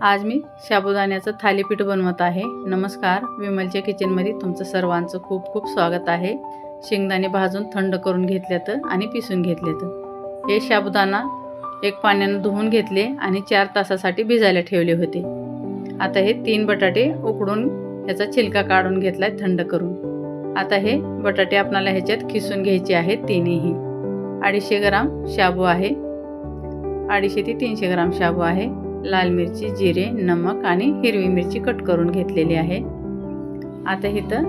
आज मी साबुदाण्याचं थालीपीठ बनवत आहे। नमस्कार, विमलच्या किचनमध्ये तुमचं सर्वांचं खूप खूप स्वागत आहे। शेंगदाणे भाजून थंड करून घेतलेत आणि पिसून घेतलेत। हे साबुदाणा एक पाण्याने धुवून घेतले आणि 4 तासासाठी भिजायला ठेवले होते। आता हे 3 बटाटे उकडून याचा छिलका काढून घेतलाय थंड करून। आता हे बटाटे आपल्याला ह्याच्यात खिसून घ्यायचे आहेत तीनही। 250 ग्राम शाबू आहे, 250 ते 300 ग्राम शाबू आहे। लाल मिरची, जिरे, नमक आणि हिरवी मिरची कट करून घेतलेली आहे। आता इथं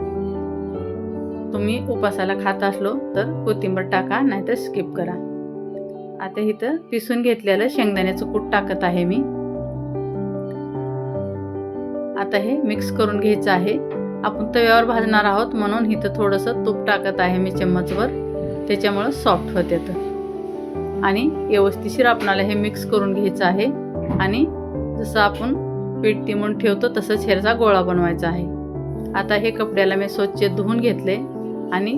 तुम्ही उपासाला खात असलो तर कोथिंबीर टाका, नाहीतर स्किप करा। आता इथं पिसून घेतलेलं शेंगदाण्याचं कूट टाकत आहे मी। आता हे मिक्स करून घ्यायचं आहे। आपण तव्यावर भाजणार आहोत म्हणून इथं थोडंसं तूप टाकत आहे मी चम्मचभर, त्याच्यामुळे सॉफ्ट होते आणि व्यवस्थित आपल्याला हे मिक्स करून घ्यायचं आहे। आणि जसं आपण पीठ तिमून ठेवतो तसंच ह्याचा गोळा बनवायचा आहे। आता हे कपड्याला मी स्वच्छ धुवून घेतले आणि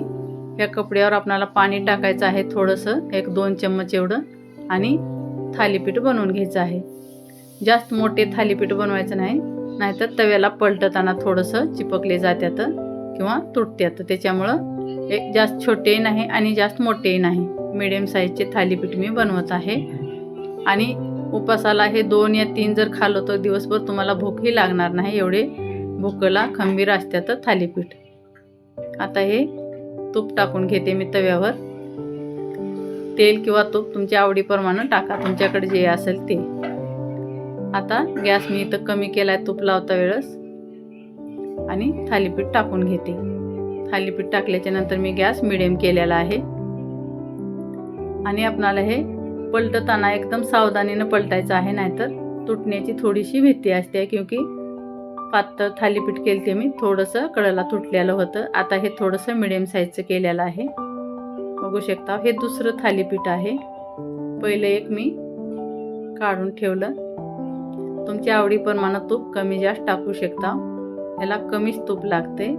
या कपड्यावर आपल्याला पाणी टाकायचं आहे थोडंसं, 1-2 चम्मच एवढं, आणि थालीपीठ बनवून घ्यायचं आहे। जास्त मोठे थालीपीठ बनवायचं नाही, नाहीतर तव्याला पलटताना थोडंसं चिपकले जातात किंवा तुटतात। त्याच्यामुळं एक जास्त छोटे नाही आणि जास्त मोठेही नाही, मीडियम साईजचे थालीपीठ मी बनवत आहे। आणि उपासाला हे 2 या 3 जर खाल्लं तर दिवसभर तुम्हाला भूकही लागणार नाही, एवढे भूकला खंबीर असतात थालीपीठ। आता हे तूप टाकून घेते मी तव्यावर। तेल किंवा तूप तुमच्या आवडीप्रमाणे टाका, तुमच्याकडे जे असेल ते। आता गॅस मी इथं कमी केलाय तूप लावता वेळेस, आणि थालीपीठ टाकून घेते। थालीपीठ टाकल्याच्या नंतर मी गॅस मिडियम केलेला आहे। आणि आपल्याला हे पलटताना एकदम सावधानीने पलटायचं आहे, नाहीतर तुटण्याची थोडीशी भीती असते, क्योंकि पातळ थालीपीठ केले मी थोडंसं कडेला तुटलेलं होतं। आता हे थोडंसं मिडियम साईजचं केलेलं आहे, बघू शकता। हे दुसरं थालीपीठ आहे, पहिलं एक मी काढून ठेवलं। तुमच्या आवडीप्रमाणे तूप कमी जास्त टाकू शकता, याला कमीच तूप लागते।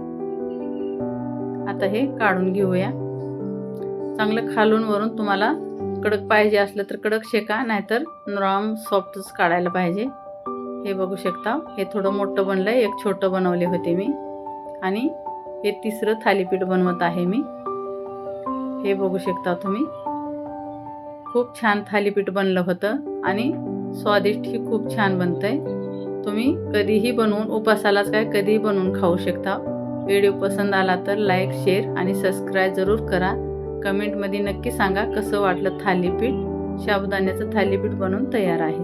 आता हे काढून घेऊया। चांगलं खालून वरून तुम्हाला कडक पाहिजे असलं तर कडक शेका, नाहीतर नरम सॉफ्टच काढायला पाहिजे। हे बघू शकता, हे थोडं मोठं बनलंय, एक छोटं बनवले होते मी। आणि हे तिसरं थालीपीठ बनवत आहे मी। हे बघू शकता तुम्ही, खूप छान थालीपीठ बनलं होतं आणि स्वादिष्टही खूप छान बनतंय। तुम्ही कधीही बनवून, उपासालाच काय कधीही बनवून खाऊ शकता। व्हिडिओ पसंत आला तर लाईक, शेअर आणि सबस्क्राईब जरूर करा। कमेंटमध्ये नक्की सांगा कसं वाटलं थालीपीठ। साबुदाण्याचं थालीपीठ बनवून तयार आहे।